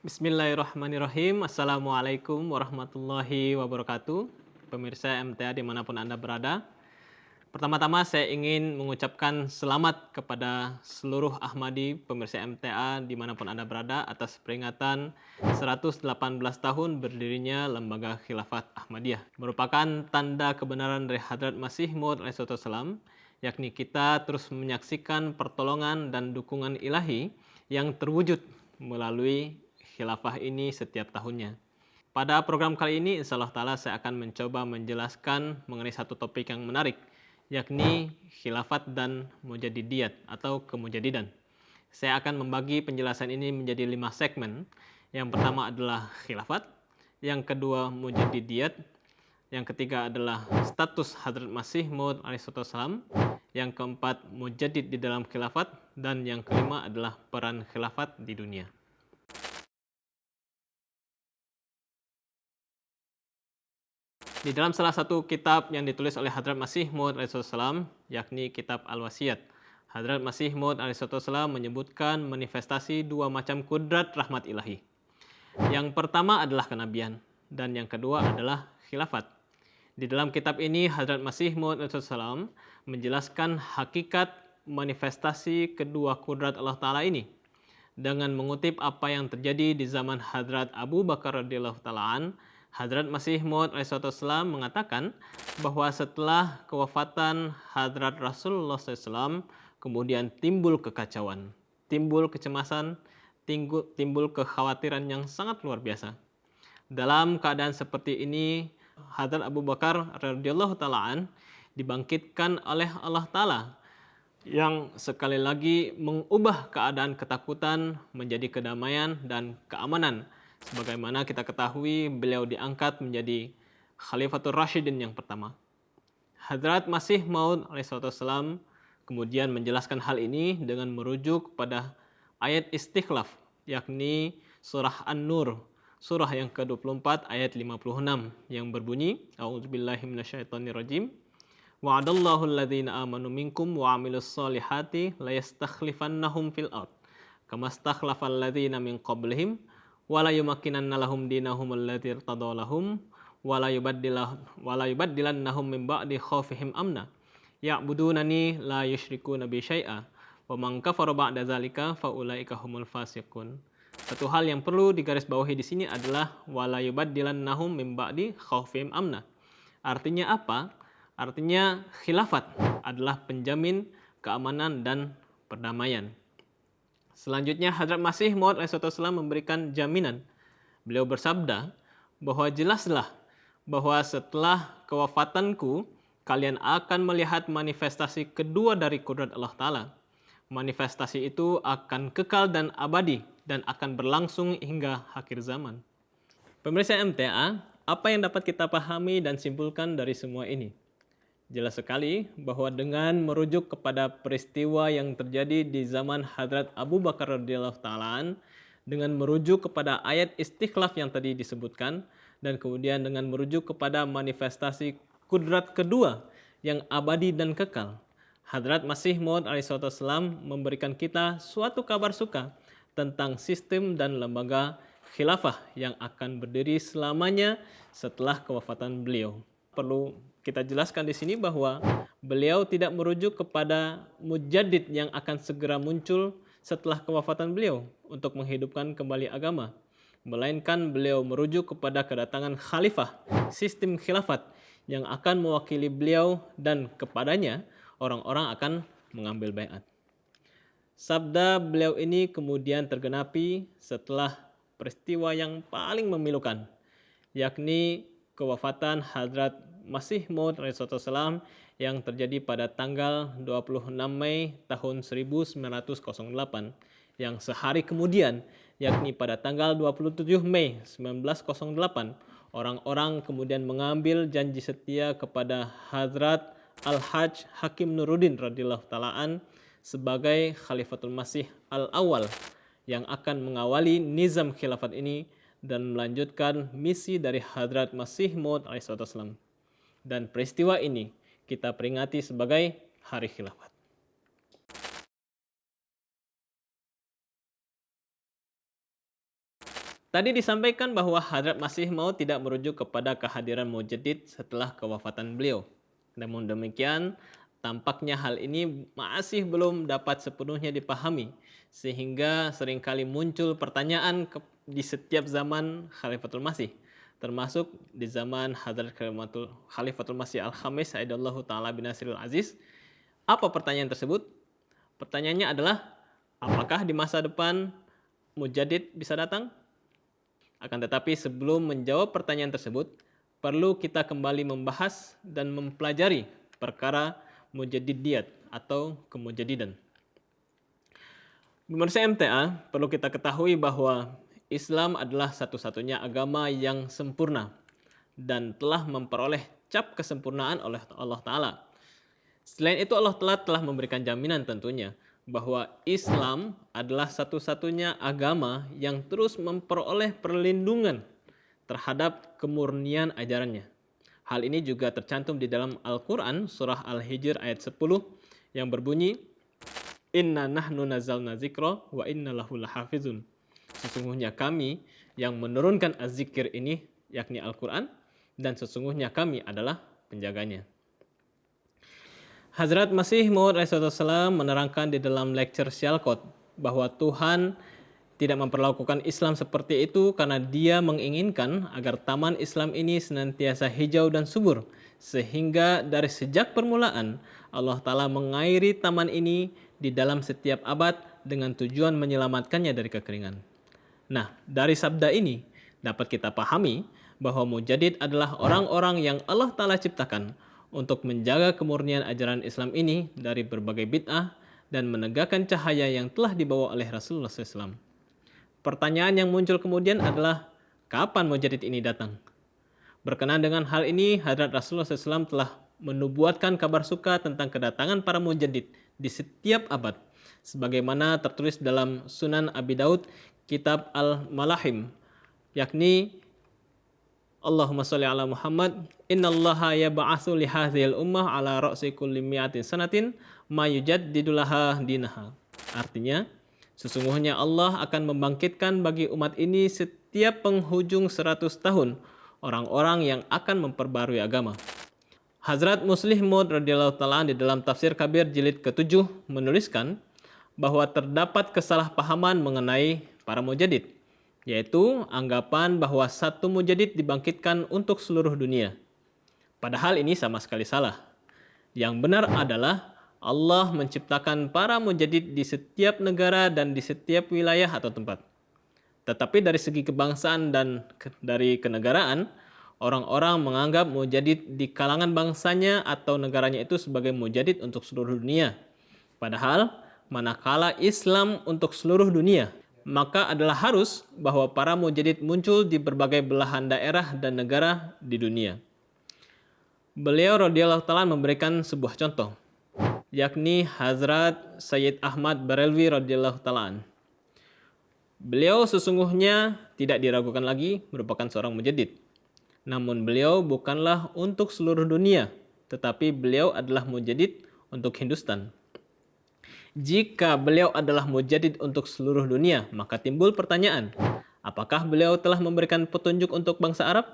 Bismillahirrahmanirrahim. Assalamualaikum warahmatullahi wabarakatuh. Pemirsa MTA dimanapun Anda berada. Pertama-tama saya ingin mengucapkan selamat kepada seluruh Ahmadi pemirsa MTA dimanapun Anda berada atas peringatan 118 tahun berdirinya Lembaga Khilafat Ahmadiyah. Merupakan tanda kebenaran dari Hadrat Masih Maud alaihissalam, yakni kita terus menyaksikan pertolongan dan dukungan ilahi yang terwujud melalui khilafah ini setiap tahunnya. Pada program kali ini, insya Allah Ta'ala saya akan mencoba menjelaskan mengenai satu topik yang menarik, yakni khilafat dan mujadidiyat atau kemujadidan. Saya akan membagi penjelasan ini menjadi 5 segmen. Yang pertama adalah khilafat, yang kedua mujadidiyat, yang ketiga adalah status Hadrat Masih Maud alaihissalam, yang keempat mujadid di dalam khilafat, dan yang kelima adalah peran khilafat di dunia. Di dalam salah satu kitab yang ditulis oleh Hadrat Masih Maud alaihissalam, yakni kitab Al-Wasiyat, Hadrat Masih Maud alaihissalam menyebutkan manifestasi dua macam kudrat rahmat ilahi. Yang pertama adalah kenabian, dan yang kedua adalah khilafat. Di dalam kitab ini, Hadrat Masih Maud alaihissalam menjelaskan hakikat manifestasi kedua kudrat Allah Ta'ala ini dengan mengutip apa yang terjadi di zaman Hadrat Abu Bakar radhiyallahu ta'ala. Hadrat Masih Maud alaihissalam mengatakan bahwa setelah kewafatan Hadrat Rasulullah SAW, kemudian timbul kekacauan, timbul kecemasan, timbul kekhawatiran yang sangat luar biasa. Dalam keadaan seperti ini, Hadrat Abu Bakar radhiyallahu ta'ala dibangkitkan oleh Allah Ta'ala yang sekali lagi mengubah keadaan ketakutan menjadi kedamaian dan keamanan. Sebagaimana kita ketahui, beliau diangkat menjadi Khalifatul Rasyidin yang pertama. Hadrat Masih Maud alaihissalam kemudian menjelaskan hal ini dengan merujuk pada ayat istikhlaf, yakni surah An-Nur, surah yang ke-24 ayat 56 yang berbunyi, A'udzubillahi minasyaitonirrajim. Wa'adallahu alladhina amanu minkum wa 'amilus solihati layastakhlifannahum fil ard kama stakhlafal ladzina min qablihim wala yumakkinanna lahum dinahum alladzi irtada lahum wala yubaddilannahum min ba'di khaufihim amna ya'budunani la yusyrikuna bi syai'a wa man kafara ba'da zalika fa ulaika humul fasiqun. Satu hal yang perlu digarisbawahi di sini adalah wala yubaddilannahum min ba'di khaufihim amna. Artinya apa? Artinya khilafat adalah penjamin keamanan dan perdamaian. Selanjutnya Hadrat Masih Maud alaihissalam memberikan jaminan. Beliau bersabda bahwa jelaslah bahwa setelah kewafatanku kalian akan melihat manifestasi kedua dari kudrat Allah Ta'ala. Manifestasi itu akan kekal dan abadi dan akan berlangsung hingga akhir zaman. Pemirsa MTA, apa yang dapat kita pahami dan simpulkan dari semua ini? Jelas sekali bahwa dengan merujuk kepada peristiwa yang terjadi di zaman Hadrat Abu Bakar radhiyallahu ta'ala, dengan merujuk kepada ayat istikhlaf yang tadi disebutkan, dan kemudian dengan merujuk kepada manifestasi kudrat kedua yang abadi dan kekal, Hadrat Masih Maud alaihissalam memberikan kita suatu kabar suka tentang sistem dan lembaga khilafah yang akan berdiri selamanya setelah kewafatan beliau. Perlu kita jelaskan di sini bahwa beliau tidak merujuk kepada mujadid yang akan segera muncul setelah kewafatan beliau untuk menghidupkan kembali agama, melainkan beliau merujuk kepada kedatangan khalifah, sistem khilafat yang akan mewakili beliau dan kepadanya orang-orang akan mengambil baiat. Sabda beliau ini kemudian tergenapi setelah peristiwa yang paling memilukan, yakni kewafatan Hadrat Masih Maud alaihissalam yang terjadi pada tanggal 26 Mei tahun 1908, yang sehari kemudian, yakni pada tanggal 27 Mei 1908, orang-orang kemudian mengambil janji setia kepada Hadrat Al-Hajj Hakim Nuruddin radhiyallahu ta'ala sebagai Khalifatul Masih Al-Awwal yang akan mengawali nizam khilafat ini dan melanjutkan misi dari Hadrat Masih Maud alaihissalam. Dan peristiwa ini kita peringati sebagai Hari Khilafat. Tadi disampaikan bahwa Hadrat Masih Maud tidak merujuk kepada kehadiran Mujaddid setelah kewafatan beliau. Namun demikian, tampaknya hal ini masih belum dapat sepenuhnya dipahami, sehingga seringkali muncul pertanyaan di setiap zaman Khalifatul Masih, termasuk di zaman Hadrat Khalifatul Masih Al-Khamis Aidallahu Ta'ala bin Nasirul Aziz. Apa pertanyaan tersebut? Pertanyaannya adalah, apakah di masa depan Mujaddid bisa datang? Akan tetapi sebelum menjawab pertanyaan tersebut, perlu kita kembali membahas dan mempelajari perkara Mujaddidiyat atau kemujadidan. Pemirsa MTA, perlu kita ketahui bahwa Islam adalah satu-satunya agama yang sempurna dan telah memperoleh cap kesempurnaan oleh Allah Ta'ala. Selain itu Allah Ta'ala telah memberikan jaminan tentunya bahwa Islam adalah satu-satunya agama yang terus memperoleh perlindungan terhadap kemurnian ajarannya. Hal ini juga tercantum di dalam Al-Quran surah Al-Hijr ayat 10 yang berbunyi, Inna nahnu nazalna zikra wa inna lahu lahafizun. Sesungguhnya kami yang menurunkan az-zikir ini, yakni Al-Quran, dan sesungguhnya kami adalah penjaganya. Hazrat Masih Maud alaihissalam menerangkan di dalam lecture Syalkot bahwa Tuhan tidak memperlakukan Islam seperti itu karena Dia menginginkan agar taman Islam ini senantiasa hijau dan subur, sehingga dari sejak permulaan Allah Ta'ala mengairi taman ini di dalam setiap abad dengan tujuan menyelamatkannya dari kekeringan. Nah, dari sabda ini dapat kita pahami bahwa Mujaddid adalah orang-orang yang Allah Ta'ala ciptakan untuk menjaga kemurnian ajaran Islam ini dari berbagai bid'ah dan menegakkan cahaya yang telah dibawa oleh Rasulullah SAW. Pertanyaan yang muncul kemudian adalah, kapan Mujaddid ini datang? Berkenaan dengan hal ini, Hadrat Rasulullah SAW telah menubuatkan kabar suka tentang kedatangan para Mujaddid di setiap abad, sebagaimana tertulis dalam Sunan Abi Daud, Kitab Al-Malahim, yakni Allahumma sholli ala Muhammad, innallaha yab'atsu li hadhil ummah ala ra'si kulli mi'atin sanatin ma yujaddidu laha dinaha. Artinya, sesungguhnya Allah akan membangkitkan bagi umat ini setiap penghujung 100 tahun orang-orang yang akan memperbarui agama. Hazrat Muslih Maud radhiyallahu ta'ala di dalam tafsir Kabir jilid ke-7 menuliskan bahwa terdapat kesalahpahaman mengenai para Mujaddid, yaitu anggapan bahwa satu Mujaddid dibangkitkan untuk seluruh dunia. Padahal ini sama sekali salah. Yang benar adalah Allah menciptakan para Mujaddid di setiap negara dan di setiap wilayah atau tempat. Tetapi dari segi kebangsaan dan dari kenegaraan, orang-orang menganggap Mujaddid di kalangan bangsanya atau negaranya itu sebagai Mujaddid untuk seluruh dunia. Padahal manakala Islam untuk seluruh dunia, maka adalah harus bahwa para Mujaddid muncul di berbagai belahan daerah dan negara di dunia. Beliau radhiyallahu ta'ala memberikan sebuah contoh, yakni Hazrat Sayyid Ahmad Barelvi radhiyallahu ta'ala. Beliau sesungguhnya tidak diragukan lagi merupakan seorang Mujaddid. Namun beliau bukanlah untuk seluruh dunia, tetapi beliau adalah Mujaddid untuk Hindustan. Jika beliau adalah Mujaddid untuk seluruh dunia, maka timbul pertanyaan, apakah beliau telah memberikan petunjuk untuk bangsa Arab?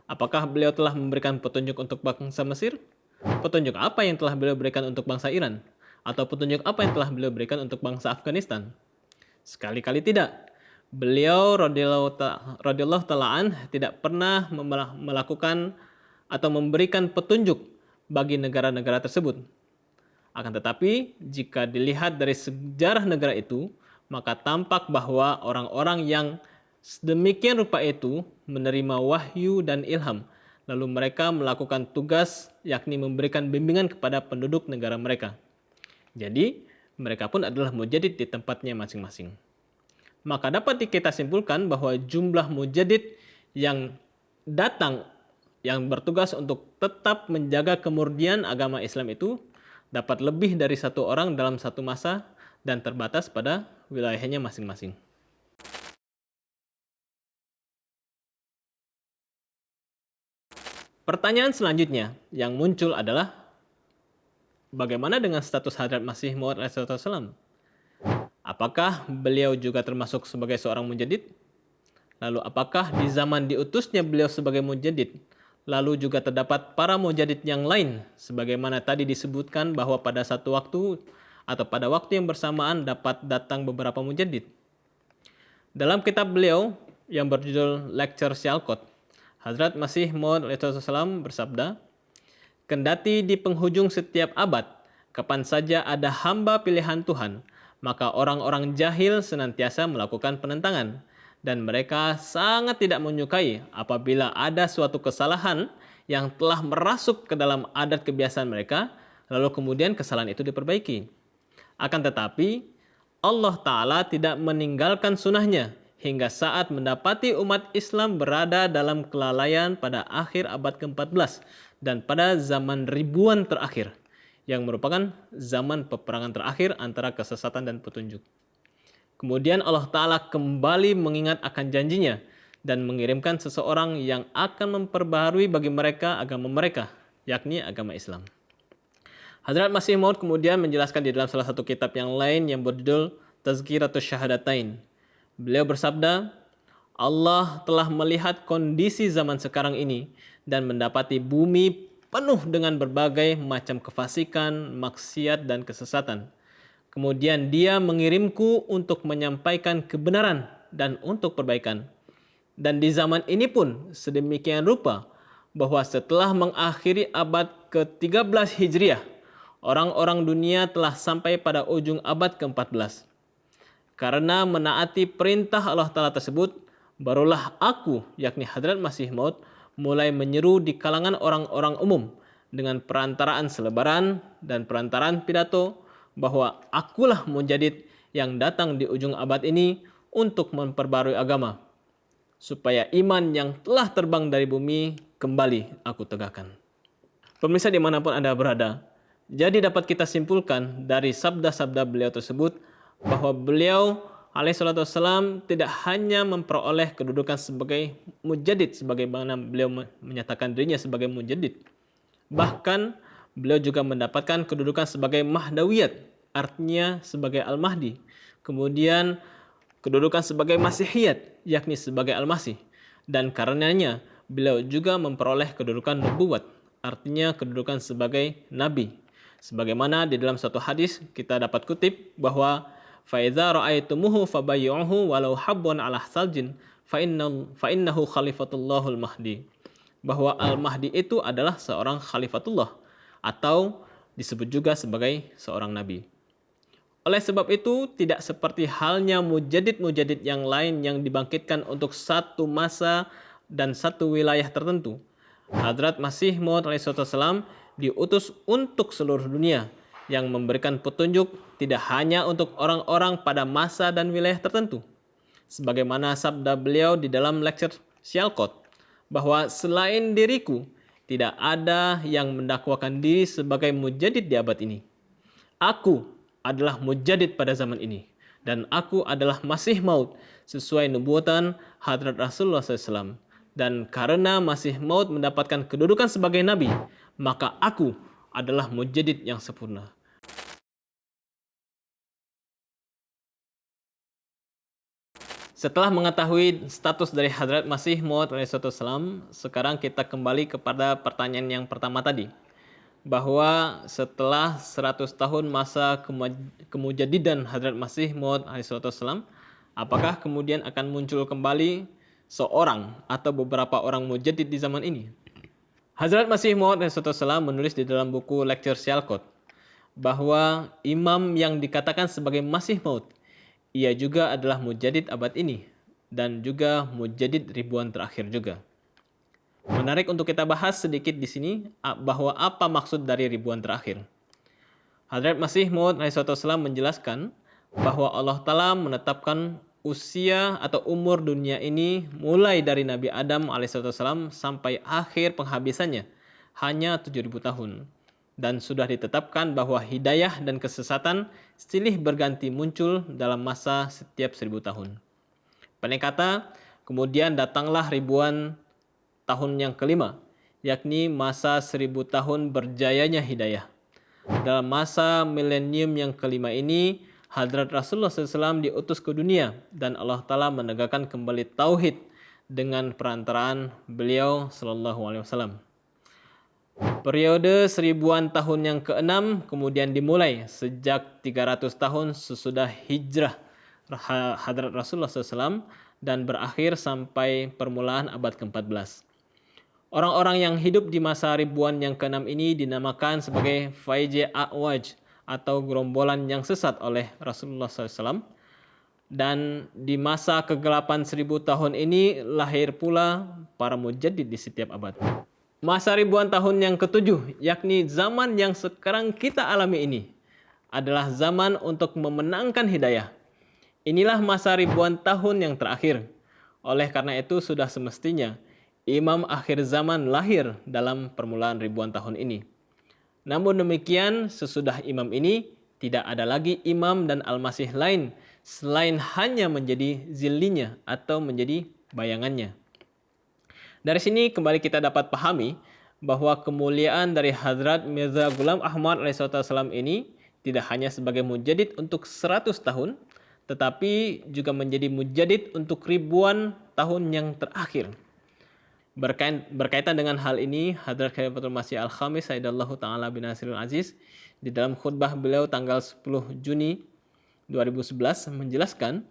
Apakah beliau telah memberikan petunjuk untuk bangsa Mesir? Petunjuk apa yang telah beliau berikan untuk bangsa Iran? Atau petunjuk apa yang telah beliau berikan untuk bangsa Afghanistan? Sekali-kali tidak. Beliau radhiyallahu ta'ala tidak pernah melakukan atau memberikan petunjuk bagi negara-negara tersebut. Akan tetapi, jika dilihat dari sejarah negara itu, maka tampak bahwa orang-orang yang sedemikian rupa itu menerima wahyu dan ilham, lalu mereka melakukan tugas, yakni memberikan bimbingan kepada penduduk negara mereka. Jadi, mereka pun adalah Mujaddid di tempatnya masing-masing. Maka dapat kita simpulkan bahwa jumlah Mujaddid yang datang, yang bertugas untuk tetap menjaga kemurnian agama Islam itu, dapat lebih dari satu orang dalam satu masa dan terbatas pada wilayahnya masing-masing. Pertanyaan selanjutnya yang muncul adalah, bagaimana dengan status Hadrat Masih Maud alaihissalam? Apakah beliau juga termasuk sebagai seorang Mujaddid? Lalu apakah di zaman diutusnya beliau sebagai mujaddid, lalu juga terdapat para mujaddid yang lain, sebagaimana tadi disebutkan bahwa pada satu waktu atau pada waktu yang bersamaan dapat datang beberapa mujaddid? Dalam kitab beliau yang berjudul Lecture Syalkot, Hadrat Masih Maud SAW bersabda, "Kendati di penghujung setiap abad, kapan saja ada hamba pilihan Tuhan, maka orang-orang jahil senantiasa melakukan penentangan, dan mereka sangat tidak menyukai apabila ada suatu kesalahan yang telah merasuk ke dalam adat kebiasaan mereka, lalu kemudian kesalahan itu diperbaiki. Akan tetapi, Allah Ta'ala tidak meninggalkan sunnahnya hingga saat mendapati umat Islam berada dalam kelalaian pada akhir abad ke-14 dan pada zaman ribuan terakhir, yang merupakan zaman peperangan terakhir antara kesesatan dan petunjuk. Kemudian Allah Ta'ala kembali mengingat akan janjinya dan mengirimkan seseorang yang akan memperbaharui bagi mereka agama mereka, yakni agama Islam." Hadrat Masih Maud kemudian menjelaskan di dalam salah satu kitab yang lain yang berjudul Tazkiratus Syahadatain. Beliau bersabda, "Allah telah melihat kondisi zaman sekarang ini dan mendapati bumi penuh dengan berbagai macam kefasikan, maksiat, dan kesesatan. Kemudian Dia mengirimku untuk menyampaikan kebenaran dan untuk perbaikan. Dan di zaman ini pun sedemikian rupa bahwa setelah mengakhiri abad ke-13 Hijriah, orang-orang dunia telah sampai pada ujung abad ke-14. Karena menaati perintah Allah Ta'ala tersebut, barulah aku, yakni Hadrat Masih Maud, mulai menyeru di kalangan orang-orang umum dengan perantaraan selebaran dan perantaraan pidato bahwa akulah mujaddid yang datang di ujung abad ini untuk memperbarui agama, supaya iman yang telah terbang dari bumi kembali aku tegakkan." Pemirsa dimanapun Anda berada, jadi dapat kita simpulkan dari sabda-sabda beliau tersebut bahwa beliau alaihissalam tidak hanya memperoleh kedudukan sebagai mujaddid sebagaimana beliau menyatakan dirinya sebagai mujaddid. Bahkan beliau juga mendapatkan kedudukan sebagai mahdawiyat, artinya sebagai al-mahdi. Kemudian kedudukan sebagai masihiyat, yakni sebagai al-masih. Dan karenanya beliau juga memperoleh kedudukan nubuwat, artinya kedudukan sebagai nabi. Sebagaimana di dalam satu hadis kita dapat kutip bahwa فَإِذَا رَأَيْتُمُهُ فَبَيِّعُهُ وَلَوْ حَبٌّ عَلَى سَلْجٍ فَإِنَّهُ خَلِفَةُllَّهُ الْمَهْدِي, bahwa Al-Mahdi itu adalah seorang khalifatullah atau disebut juga sebagai seorang nabi. Oleh sebab itu, tidak seperti halnya mujaddid-mujaddid yang lain yang dibangkitkan untuk satu masa dan satu wilayah tertentu. Hadrat Masih Maud alaihissalam diutus untuk seluruh dunia, yang memberikan petunjuk tidak hanya untuk orang-orang pada masa dan wilayah tertentu. Sebagaimana sabda beliau di dalam lecture Syalkot, bahwa selain diriku, tidak ada yang mendakwakan diri sebagai mujaddid di abad ini. Aku adalah mujaddid pada zaman ini, dan aku adalah Masih Maud sesuai nubuatan Hadrat Rasulullah SAW. Dan karena Masih Maud mendapatkan kedudukan sebagai nabi, maka aku adalah mujaddid yang sempurna. Setelah mengetahui status dari Hadrat Masih Maud alaihissalam, sekarang kita kembali kepada pertanyaan yang pertama tadi, bahwa setelah 100 tahun masa kemujadidan Hadrat Masih Maud alaihissalam, apakah kemudian akan muncul kembali seorang atau beberapa orang mujaddid di zaman ini? Hadrat Masih Maud alaihissalam menulis di dalam buku Lecture Syalkot bahwa imam yang dikatakan sebagai Masih Maud, ia juga adalah mujaddid abad ini dan juga mujaddid ribuan terakhir juga. Menarik untuk kita bahas sedikit di sini bahwa apa maksud dari ribuan terakhir. Hadrat Masih Maud alaihissalam menjelaskan bahwa Allah Ta'ala menetapkan usia atau umur dunia ini mulai dari Nabi Adam alaihissalam sampai akhir penghabisannya hanya 7.000 tahun. Dan sudah ditetapkan bahwa hidayah dan kesesatan silih berganti muncul dalam masa setiap 1.000 tahun. Pendek kata, kemudian datanglah ribuan tahun yang kelima, yakni masa 1.000 tahun berjayanya hidayah. Dalam masa milenium yang kelima ini, Hadrat Rasulullah SAW diutus ke dunia dan Allah Ta'ala menegakkan kembali tauhid dengan perantaraan beliau Sallallahu Alaihi Wasallam. Periode seribuan tahun yang keenam kemudian dimulai sejak 300 tahun sesudah hijrah Hadrat Rasulullah SAW dan berakhir sampai permulaan abad ke-14. Orang-orang yang hidup di masa ribuan yang keenam ini dinamakan sebagai Faiz A'waj atau gerombolan yang sesat oleh Rasulullah SAW. Dan di masa kegelapan 1000 tahun ini lahir pula para mujaddid di setiap abad. Masa ribuan tahun yang ketujuh, yakni zaman yang sekarang kita alami ini, adalah zaman untuk memenangkan hidayah. Inilah masa ribuan tahun yang terakhir. Oleh karena itu sudah semestinya imam akhir zaman lahir dalam permulaan ribuan tahun ini. Namun demikian, sesudah imam ini, tidak ada lagi imam dan al-masih lain selain hanya menjadi zillinya atau menjadi bayangannya. Dari sini kembali kita dapat pahami bahwa kemuliaan dari Hadrat Mirza Ghulam Ahmad alaihissalam ini tidak hanya sebagai mujaddid untuk 100 tahun, tetapi juga menjadi mujaddid untuk ribuan tahun yang terakhir. Berkaitan dengan hal ini, Hadrat Khalifatul Masih Al-Khamis Sayyidallahu Ta'ala bin Nasirul Aziz di dalam khutbah beliau tanggal 10 Juni 2011 menjelaskan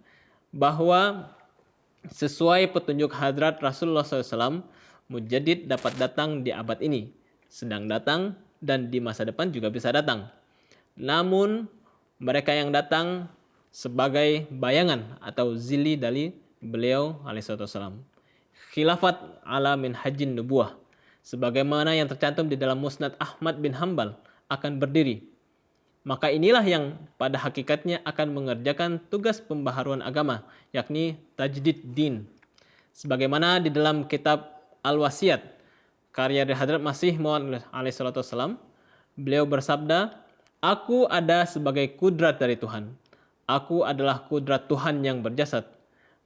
bahwa sesuai petunjuk Hadrat Rasulullah SAW, mujaddid dapat datang di abad ini, sedang datang, dan di masa depan juga bisa datang. Namun, mereka yang datang sebagai bayangan atau zilli dari beliau alaihissalam. Khilafat ala minhajin nubuwah, sebagaimana yang tercantum di dalam Musnad Ahmad bin Hanbal, akan berdiri. Maka inilah yang pada hakikatnya akan mengerjakan tugas pembaharuan agama, yakni tajdid din. Sebagaimana di dalam kitab Al-Wasiyat, karya dari Hadrat Masih Maud alaihissalam, beliau bersabda, "Aku ada sebagai kudrat dari Tuhan. Aku adalah kudrat Tuhan yang berjasad.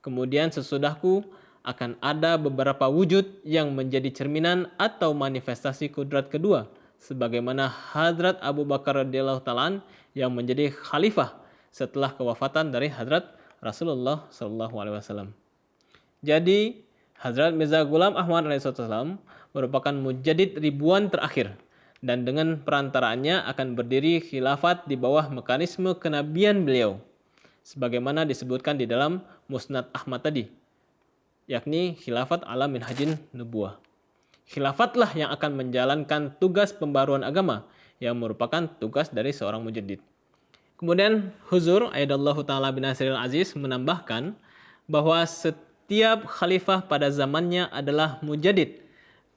Kemudian sesudahku akan ada beberapa wujud yang menjadi cerminan atau manifestasi kudrat kedua, sebagaimana Hadrat Abu Bakar radhiyallahu ta'ala yang menjadi khalifah setelah kewafatan dari Hadrat Rasulullah sallallahu alaihi wasallam." Jadi, Hadrat Mirza Ghulam Ahmad alaihissalam merupakan mujaddid ribuan terakhir, dan dengan perantaraannya akan berdiri khilafat di bawah mekanisme kenabian beliau, sebagaimana disebutkan di dalam Musnad Ahmad tadi, yakni khilafat ala minhajin nubuwah. Khilafatlah yang akan menjalankan tugas pembaruan agama yang merupakan tugas dari seorang mujaddid. Kemudian Huzur Ayyadallahu Ta'ala bin Nasirul Aziz menambahkan bahwa setiap khalifah pada zamannya adalah mujaddid,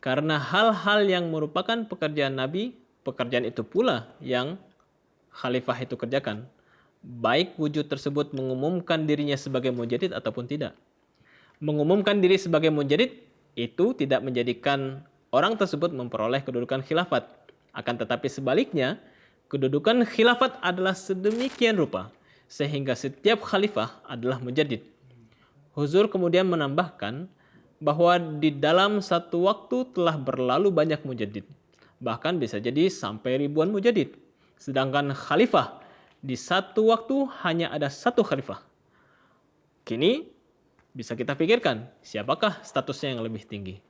karena hal-hal yang merupakan pekerjaan Nabi, pekerjaan itu pula yang khalifah itu kerjakan, baik wujud tersebut mengumumkan dirinya sebagai mujaddid ataupun tidak. Mengumumkan diri sebagai mujaddid itu tidak menjadikan orang tersebut memperoleh kedudukan khilafat. Akan tetapi sebaliknya, kedudukan khilafat adalah sedemikian rupa sehingga setiap khalifah adalah mujaddid. Huzur kemudian menambahkan bahwa di dalam satu waktu telah berlalu banyak mujaddid, bahkan bisa jadi sampai ribuan mujaddid. Sedangkan khalifah, di satu waktu hanya ada satu khalifah. Kini bisa kita pikirkan, siapakah statusnya yang lebih tinggi?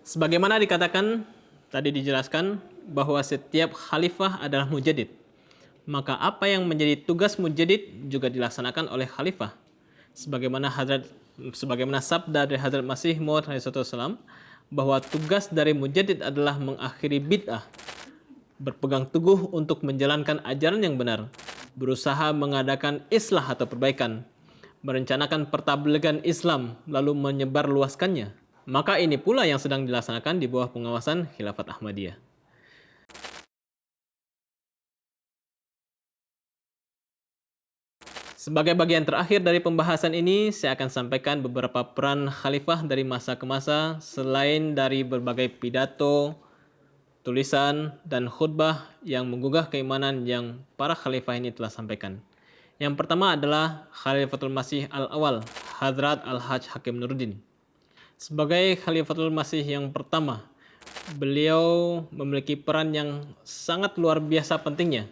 Sebagaimana dikatakan, tadi dijelaskan bahwa setiap khalifah adalah mujaddid. Maka apa yang menjadi tugas mujaddid juga dilaksanakan oleh khalifah. Sebagaimana sabda dari Hadrat Masih Maud alaihissalam, bahwa tugas dari mujaddid adalah mengakhiri bid'ah, berpegang teguh untuk menjalankan ajaran yang benar, berusaha mengadakan islah atau perbaikan, merencanakan pertablighan Islam lalu menyebarluaskannya. Maka ini pula yang sedang dilaksanakan di bawah pengawasan Khilafat Ahmadiyah. Sebagai bagian terakhir dari pembahasan ini, saya akan sampaikan beberapa peran khalifah dari masa ke masa selain dari berbagai pidato, tulisan, dan khutbah yang menggugah keimanan yang para khalifah ini telah sampaikan. Yang pertama adalah Khalifatul Masih Al-Awal, Hadrat Al-Hajj Hakim Nuruddin. Sebagai Khalifatul Masih yang pertama, beliau memiliki peran yang sangat luar biasa pentingnya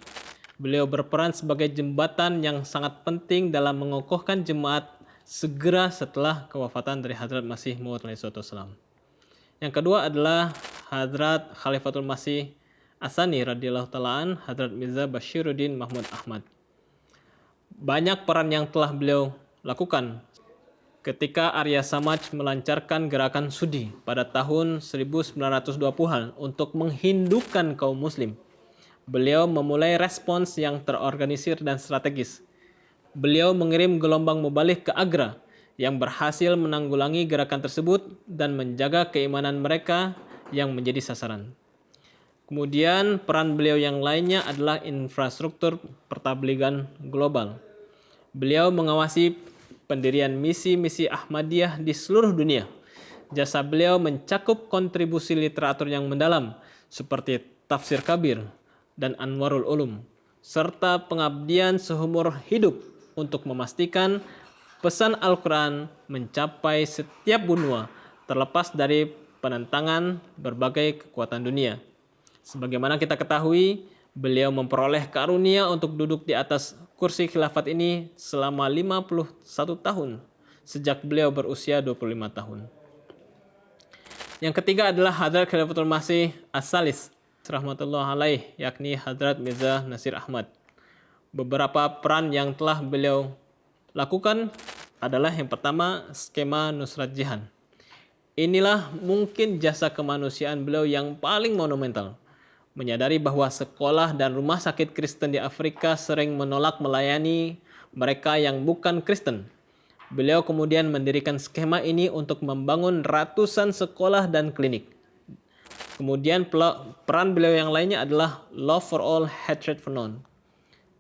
Beliau berperan sebagai jembatan yang sangat penting dalam mengokohkan jemaat segera setelah kewafatan dari Hadrat Masih Maud alaihissalam. Yang kedua adalah Hadrat Khalifatul Masih Asani radhiyallahu ta'ala Hadrat Mirza Bashiruddin Mahmud Ahmad. Banyak peran yang telah beliau lakukan ketika Arya Samaj melancarkan gerakan Sudi pada tahun 1920-an untuk menghindukan kaum muslim. Beliau memulai respons yang terorganisir dan strategis. Beliau mengirim gelombang mubalik ke Agra yang berhasil menanggulangi gerakan tersebut dan menjaga keimanan mereka yang menjadi sasaran. Kemudian peran beliau yang lainnya adalah infrastruktur pertabligan global. Beliau mengawasi pendirian misi-misi Ahmadiyah di seluruh dunia. Jasa beliau mencakup kontribusi literatur yang mendalam seperti Tafsir Kabir dan Anwarul Ulum, serta pengabdian seumur hidup untuk memastikan pesan Al-Quran mencapai setiap benua terlepas dari penentangan berbagai kekuatan dunia. Sebagaimana kita ketahui, beliau memperoleh karunia untuk duduk di atas kursi khilafat ini selama 51 tahun sejak beliau berusia 25 tahun. Yang ketiga adalah Hadrat Khalifatul Masih As-Salis rahmatullah alaih, yakni Hadrat Mirza Nasir Ahmad. Beberapa peran yang telah beliau lakukan adalah yang pertama, skema Nusrat Jihan. Inilah mungkin jasa kemanusiaan beliau yang paling monumental. Menyadari bahwa sekolah dan rumah sakit Kristen di Afrika sering menolak melayani mereka yang bukan Kristen. Beliau kemudian mendirikan skema ini untuk membangun ratusan sekolah dan klinik. Kemudian peran beliau yang lainnya adalah Love for All, Hatred for None.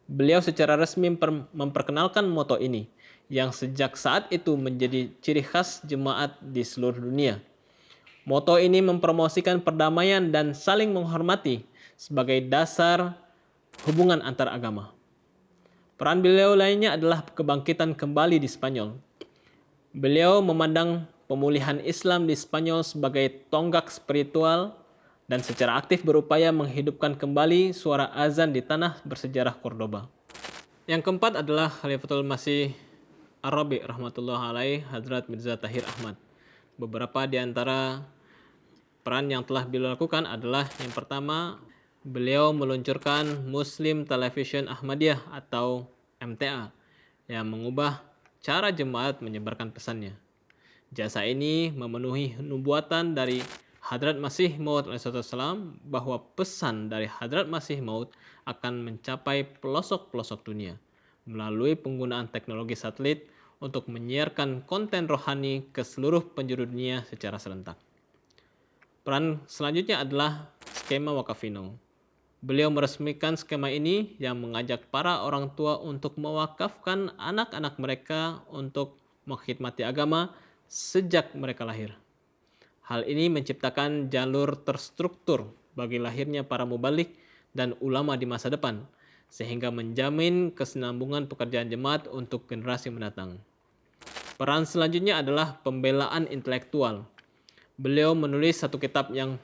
Beliau secara resmi memperkenalkan moto ini, yang sejak saat itu menjadi ciri khas jemaat di seluruh dunia. Moto ini mempromosikan perdamaian dan saling menghormati sebagai dasar hubungan antar agama. Peran beliau lainnya adalah kebangkitan kembali di Spanyol. Beliau memandang pemulihan Islam di Spanyol sebagai tonggak spiritual dan secara aktif berupaya menghidupkan kembali suara azan di tanah bersejarah Cordoba. Yang keempat adalah Khalifatul Masih Ar-Rabi rahmatullah alaih Hadrat Mirza Tahir Ahmad. Beberapa di antara peran yang telah beliau lakukan adalah yang pertama, beliau meluncurkan Muslim Television Ahmadiyah atau MTA yang mengubah cara jemaat menyebarkan pesannya. Jasa ini memenuhi nubuatan dari Hadrat Masih Maud alaihissalam bahwa pesan dari Hadrat Masih Maud akan mencapai pelosok-pelosok dunia melalui penggunaan teknologi satelit untuk menyiarkan konten rohani ke seluruh penjuru dunia secara serentak. Peran selanjutnya adalah skema Wakafino. Beliau meresmikan skema ini yang mengajak para orang tua untuk mewakafkan anak-anak mereka untuk mengkhidmati agama sejak mereka lahir. Hal ini menciptakan jalur terstruktur bagi lahirnya para mubalik dan ulama di masa depan, sehingga menjamin kesinambungan pekerjaan jemaat untuk generasi mendatang. Peran selanjutnya adalah pembelaan intelektual. Beliau menulis satu kitab yang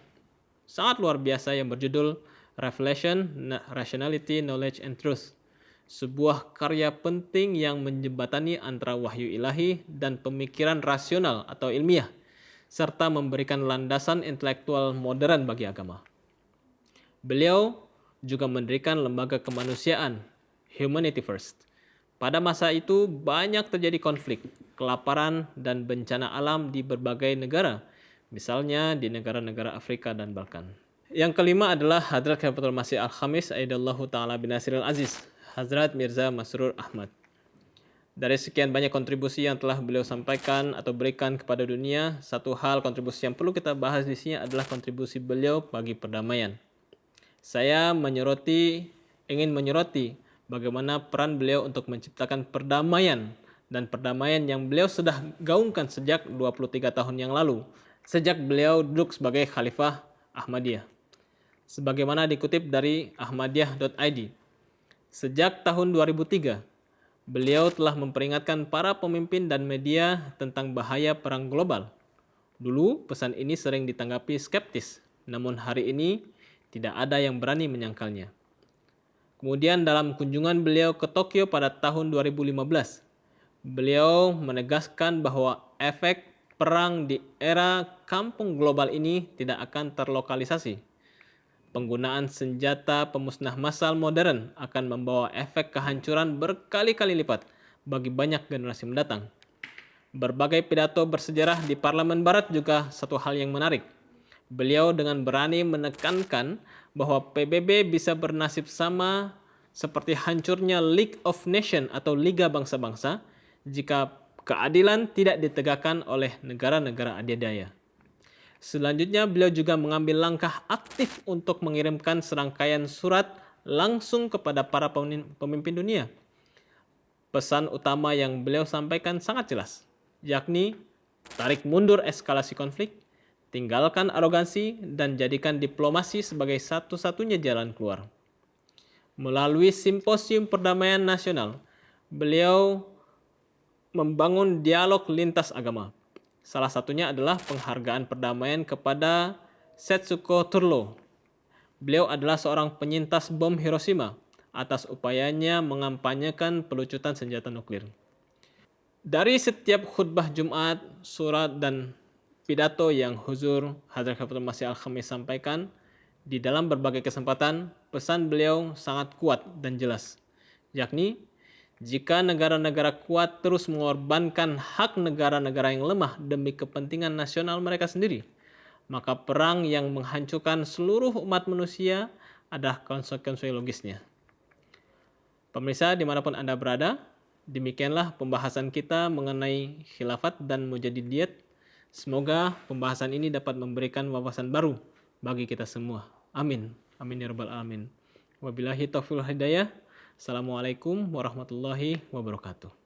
sangat luar biasa yang berjudul Revelation, Rationality, Knowledge, and Truth. Sebuah karya penting yang menjembatani antara wahyu ilahi dan pemikiran rasional atau ilmiah, serta memberikan landasan intelektual modern bagi agama. Beliau juga mendirikan lembaga kemanusiaan, Humanity First. Pada masa itu banyak terjadi konflik, kelaparan, dan bencana alam di berbagai negara, misalnya di negara-negara Afrika dan Balkan. Yang kelima adalah Hadrat Khalifatul Masih Al-Khamis Aidallahu Ta'ala bin Nasiril Aziz, Hadrat Mirza Masrur Ahmad. Dari sekian banyak kontribusi yang telah beliau sampaikan atau berikan kepada dunia, satu hal kontribusi yang perlu kita bahas di sini adalah kontribusi beliau bagi perdamaian. Saya ingin menyoroti bagaimana peran beliau untuk menciptakan perdamaian dan perdamaian yang beliau sudah gaungkan sejak 23 tahun yang lalu, sejak beliau duduk sebagai Khalifah Ahmadiyah. Sebagaimana dikutip dari ahmadiyah.id, sejak tahun 2003, beliau telah memperingatkan para pemimpin dan media tentang bahaya perang global. Dulu pesan ini sering ditanggapi skeptis, namun hari ini tidak ada yang berani menyangkalnya. Kemudian dalam kunjungan beliau ke Tokyo pada tahun 2015, beliau menegaskan bahwa efek perang di era kampung global ini tidak akan terlokalisasi. Penggunaan senjata pemusnah massal modern akan membawa efek kehancuran berkali-kali lipat bagi banyak generasi mendatang. Berbagai pidato bersejarah di Parlemen Barat juga satu hal yang menarik. Beliau dengan berani menekankan bahwa PBB bisa bernasib sama seperti hancurnya League of Nations atau Liga Bangsa-Bangsa jika keadilan tidak ditegakkan oleh negara-negara adidaya. Selanjutnya, beliau juga mengambil langkah aktif untuk mengirimkan serangkaian surat langsung kepada para pemimpin dunia. Pesan utama yang beliau sampaikan sangat jelas, yakni tarik mundur eskalasi konflik, tinggalkan arogansi, dan jadikan diplomasi sebagai satu-satunya jalan keluar. Melalui Simposium Perdamaian Nasional, beliau membangun dialog lintas agama. Salah satunya adalah penghargaan perdamaian kepada Setsuko Turlo. Beliau adalah seorang penyintas bom Hiroshima atas upayanya mengampanyekan pelucutan senjata nuklir. Dari setiap khutbah Jumat, surat, dan pidato yang Huzur Hadrat Khaiful Masih Al-Khamis sampaikan, di dalam berbagai kesempatan, pesan beliau sangat kuat dan jelas, yakni jika negara-negara kuat terus mengorbankan hak negara-negara yang lemah demi kepentingan nasional mereka sendiri, maka perang yang menghancurkan seluruh umat manusia adalah konsekuensi logisnya. Pemirsa dimanapun Anda berada, demikianlah pembahasan kita mengenai khilafat dan mujadidiyat. Semoga pembahasan ini dapat memberikan wawasan baru bagi kita semua. Amin. Amin ya rabbal alamin. Wabillahi taufiq wal hidayah. Assalamualaikum warahmatullahi wabarakatuh.